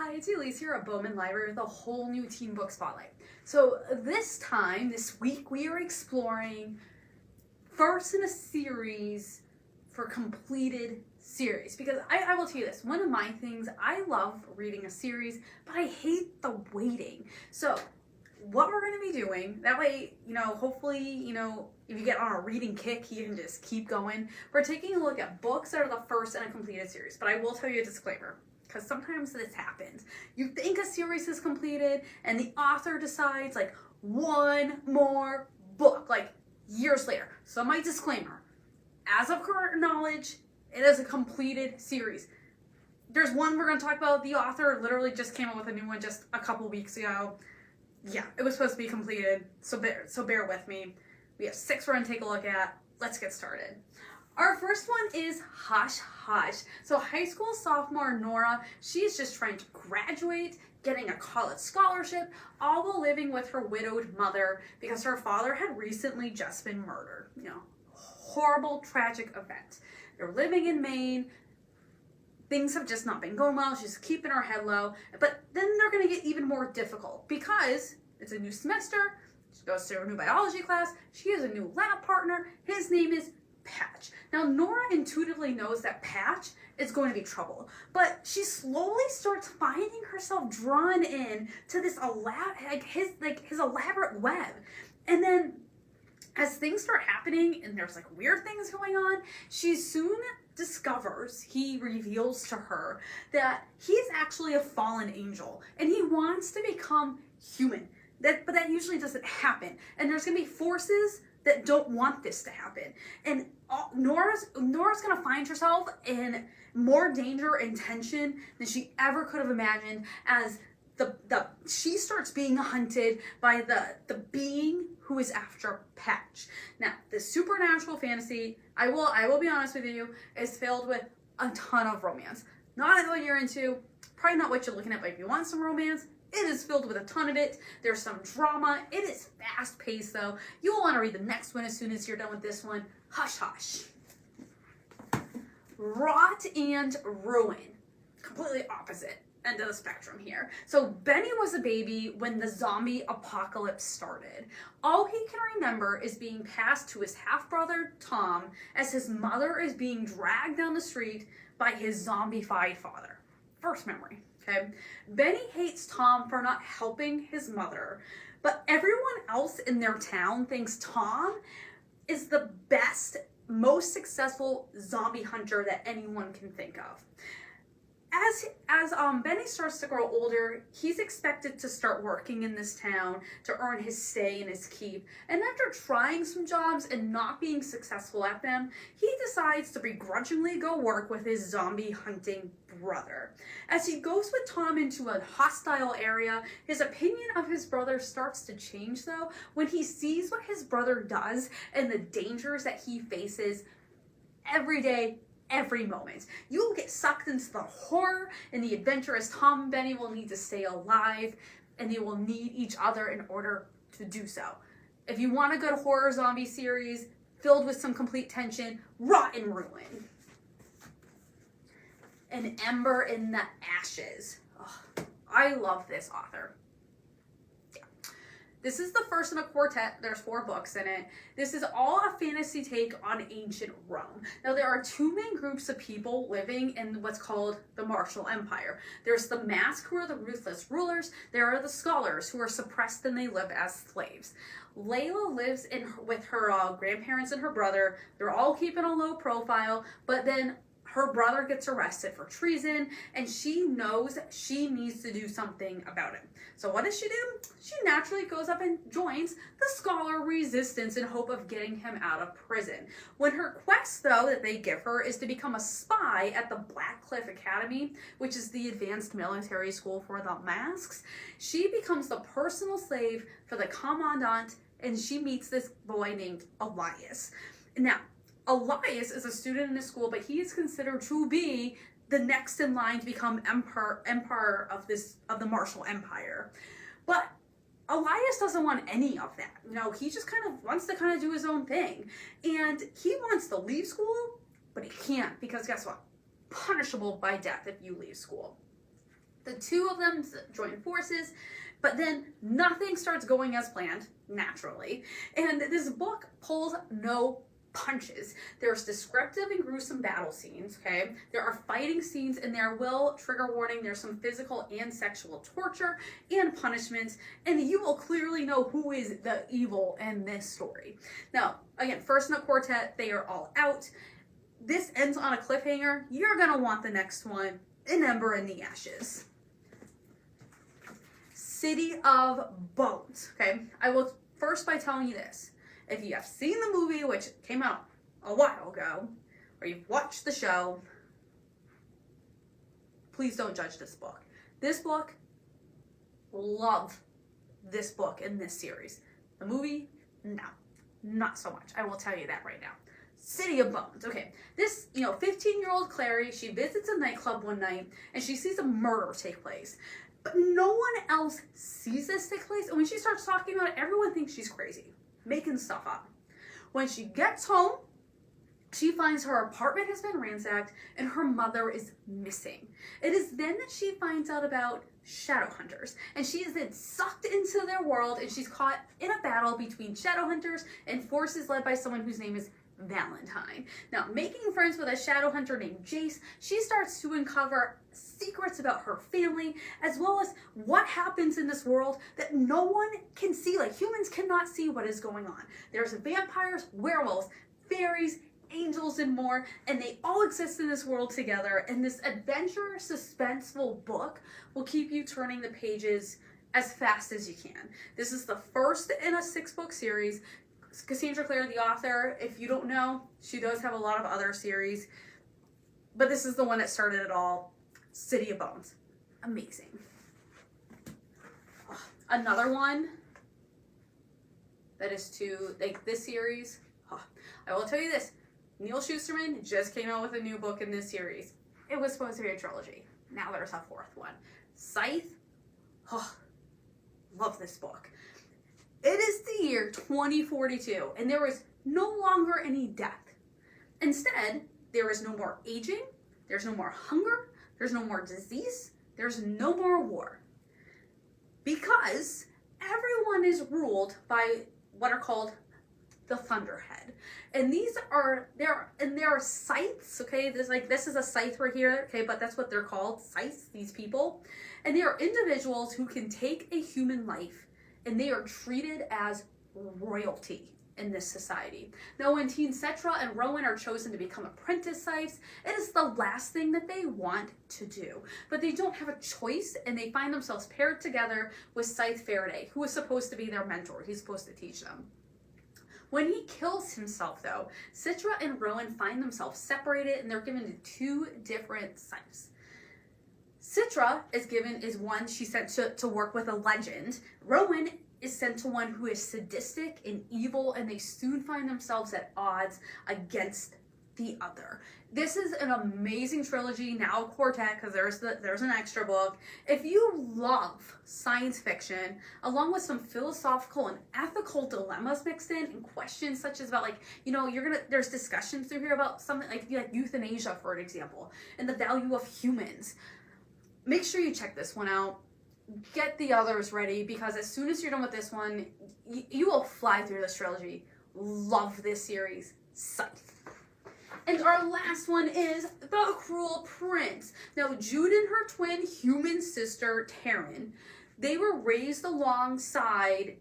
Hi, it's Elise here at Bowman Library with a whole new teen book spotlight. So this week, we are exploring first in a series for completed series. Because I will tell you this, one of my things, I love reading a series, but I hate the waiting. So what we're going to be doing, that way, hopefully, if you get on a reading kick, you can just keep going. We're taking a look at books that are the first in a completed series, but I will tell you a disclaimer, because sometimes this happens. You think a series is completed, and the author decides, like, one more book, like, years later. So my disclaimer, as of current knowledge, it is a completed series. There's one we're going to talk about. The author literally just came up with a new one just a couple weeks ago. Yeah, it was supposed to be completed, so bear with me. We have 6 we're going to take a look at. Let's get started. Our first one is Hush Hush. So high school sophomore Nora, she's just trying to graduate, getting a college scholarship, all while living with her widowed mother because her father had recently just been murdered. Horrible, tragic event. They're living in Maine. Things have just not been going well. She's keeping her head low. But then they're going to get even more difficult because it's a new semester. She goes to her new biology class. She has a new lab partner. His name is Patch. Now, Nora intuitively knows that Patch is going to be trouble, but she slowly starts finding herself drawn in to this his elaborate web. And then as things start happening and there's weird things going on, she soon discovers, he reveals to her that he's actually a fallen angel and he wants to become human. But that usually doesn't happen. And there's going to be forces that don't want this to happen. And Nora's going to find herself in more danger and tension than she ever could have imagined as she starts being hunted by the being who is after Patch. Now, the supernatural fantasy, I will be honest with you, is filled with a ton of romance. Not what you're into, probably not what you're looking at, but if you want some romance, it is filled with a ton of it. There's some drama. It is fast-paced, though. You will want to read the next one as soon as you're done with this one. Hush Hush. Rot and Ruin. Completely opposite end of the spectrum here. So Benny was a baby when the zombie apocalypse started. All he can remember is being passed to his half-brother Tom as his mother is being dragged down the street by his zombified father. First memory. Okay. Benny hates Tom for not helping his mother, but everyone else in their town thinks Tom is the best, most successful zombie hunter that anyone can think of. As Benny starts to grow older, he's expected to start working in this town to earn his stay and his keep. And after trying some jobs and not being successful at them, he decides to begrudgingly go work with his zombie hunting brother. As he goes with Tom into a hostile area, his opinion of his brother starts to change, though, when he sees what his brother does and the dangers that he faces every day, every moment. You will get sucked into the horror and the adventure as Tom and Benny will need to stay alive and they will need each other in order to do so. If you want a good horror zombie series filled with some complete tension, Rot and Ruin. An Ember in the Ashes. Oh, I love this author. This is the first in a quartet. There's 4 books in it. This is all a fantasy take on ancient Rome. Now, there are 2 main groups of people living in what's called the Martial Empire. There's the Mask, who are the ruthless rulers. There are the Scholars, who are suppressed and they live as slaves. Layla lives with her grandparents and her brother. They're all keeping a low profile, but then her brother gets arrested for treason, and she knows she needs to do something about it. So what does she do? She naturally goes up and joins the Scholar Resistance in hope of getting him out of prison. When her quest, though, that they give her is to become a spy at the Blackcliff Academy, which is the advanced military school for the Masks, she becomes the personal slave for the Commandant, and she meets this boy named Elias. Now, Elias is a student in the school, but he is considered to be the next in line to become emperor of the Martial Empire. But Elias doesn't want any of that. He just kind of wants to do his own thing. And he wants to leave school, but he can't because guess what? Punishable by death if you leave school. The two of them join forces, but then nothing starts going as planned, naturally, and this book pulls no punches. There's descriptive and gruesome battle scenes, okay? There are fighting scenes, and there will, trigger warning, there's some physical and sexual torture and punishments, and you will clearly know who is the evil in this story. Now, again, first in a quartet, they are all out. This ends on a cliffhanger. You're gonna want the next one, An Ember in the Ashes. City of Bones, okay? I will first by telling you this. If you have seen the movie, which came out a while ago, or you've watched the show, please don't judge this book. This book, love this book in this series. The movie, no, not so much. I will tell you that right now. City of Bones. Okay, this, 15-year-old Clary, she visits a nightclub one night, and she sees a murder take place. But no one else sees this take place, and when she starts talking about it, everyone thinks she's crazy, making stuff up. When she gets home, she finds her apartment has been ransacked and her mother is missing. It is then that she finds out about shadow hunters, and she is then sucked into their world, and she's caught in a battle between shadow hunters and forces led by someone whose name is Valentine. Now, making friends with a shadow hunter named Jace, she starts to uncover secrets about her family, as well as what happens in this world that no one can see. Like, humans cannot see what is going on. There's vampires, werewolves, fairies, angels, and more, and they all exist in this world together, and this adventure, suspenseful book will keep you turning the pages as fast as you can. This is the first in a 6-book series. Cassandra Clare, the author, if you don't know, she does have a lot of other series, but this is the one that started it all. City of Bones. Amazing. Another one that is to, like, this series, I will tell you this, Neil Shusterman just came out with a new book in this series. It was supposed to be a trilogy. Now there's a 4th one. Scythe, love this book. It is the year 2042, and there is no longer any death. Instead, there is no more aging, there's no more hunger, there's no more disease, there's no more war. Because everyone is ruled by what are called the Thunderhead. And these are, there are scythes, okay? This is a scythe right here, okay? But that's what they're called, scythes, these people. And they are individuals who can take a human life, and they are treated as royalty in this society. Now, when Teen Cetra and Rowan are chosen to become apprentice scythes, it is the last thing that they want to do. But they don't have a choice, and they find themselves paired together with Scythe Faraday, who is supposed to be their mentor. He's supposed to teach them. When he kills himself, though, Citra and Rowan find themselves separated, and they're given 2 different scythes. Citra is one she's sent to work with a legend. Rowan is sent to one who is sadistic and evil, and they soon find themselves at odds against the other. This is an amazing trilogy, now a quartet, because there's an extra book. If you love science fiction, along with some philosophical and ethical dilemmas mixed in, and questions such as about, like, there's discussions through here about something like euthanasia, for an example, and the value of humans. Make sure you check this one out. Get the others ready, because as soon as you're done with this one, you will fly through this trilogy. Love this series. Scythe. And our last one is The Cruel Prince. Now, Jude and her twin human sister, Taryn, they were raised alongside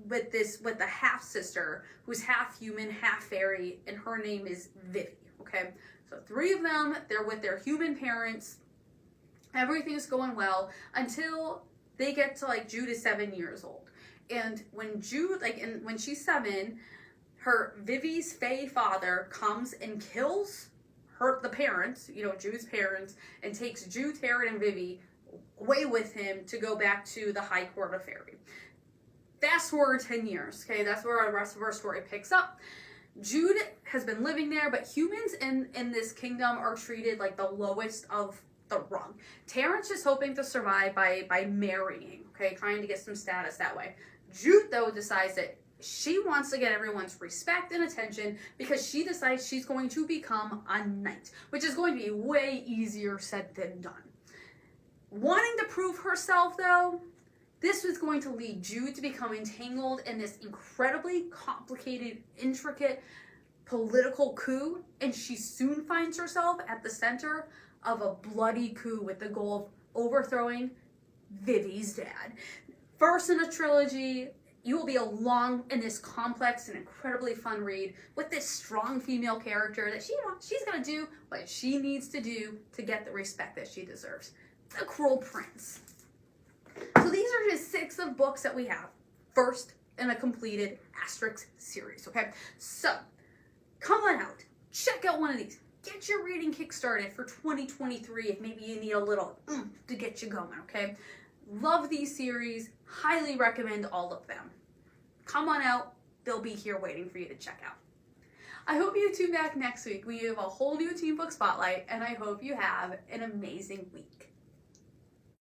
with the half-sister who's half human, half fairy, and her name is Vivi, okay? So 3 of them, they're with their human parents. Everything's going well until they get to, like, Jude is 7 years old. And when when she's 7, her Vivi's Fae father comes and kills the parents, Jude's parents, and takes Jude, Taryn, and Vivi away with him to go back to the High Court of Fairy. Fast forward 10 years, okay? That's where the rest of our story picks up. Jude has been living there, but humans in this kingdom are treated like the lowest of the rung. Terrence is hoping to survive by marrying, okay? Trying to get some status that way. Jude, though, decides that she wants to get everyone's respect and attention because she decides she's going to become a knight, which is going to be way easier said than done. Wanting to prove herself, though, this was going to lead Jude to become entangled in this incredibly complicated, intricate political coup, and she soon finds herself at the center of a bloody coup with the goal of overthrowing Vivi's dad. First in a trilogy, you will be along in this complex and incredibly fun read with this strong female character that she's going to do what she needs to do to get the respect that she deserves. The Cruel Prince. So these are just 6 of books that we have. First in a completed Asterix series, okay? So, come on out. Check out one of these. Get your reading kick-started for 2023 if maybe you need a little to get you going, okay? Love these series. Highly recommend all of them. Come on out. They'll be here waiting for you to check out. I hope you tune back next week. We have a whole new Teen Book Spotlight, and I hope you have an amazing week.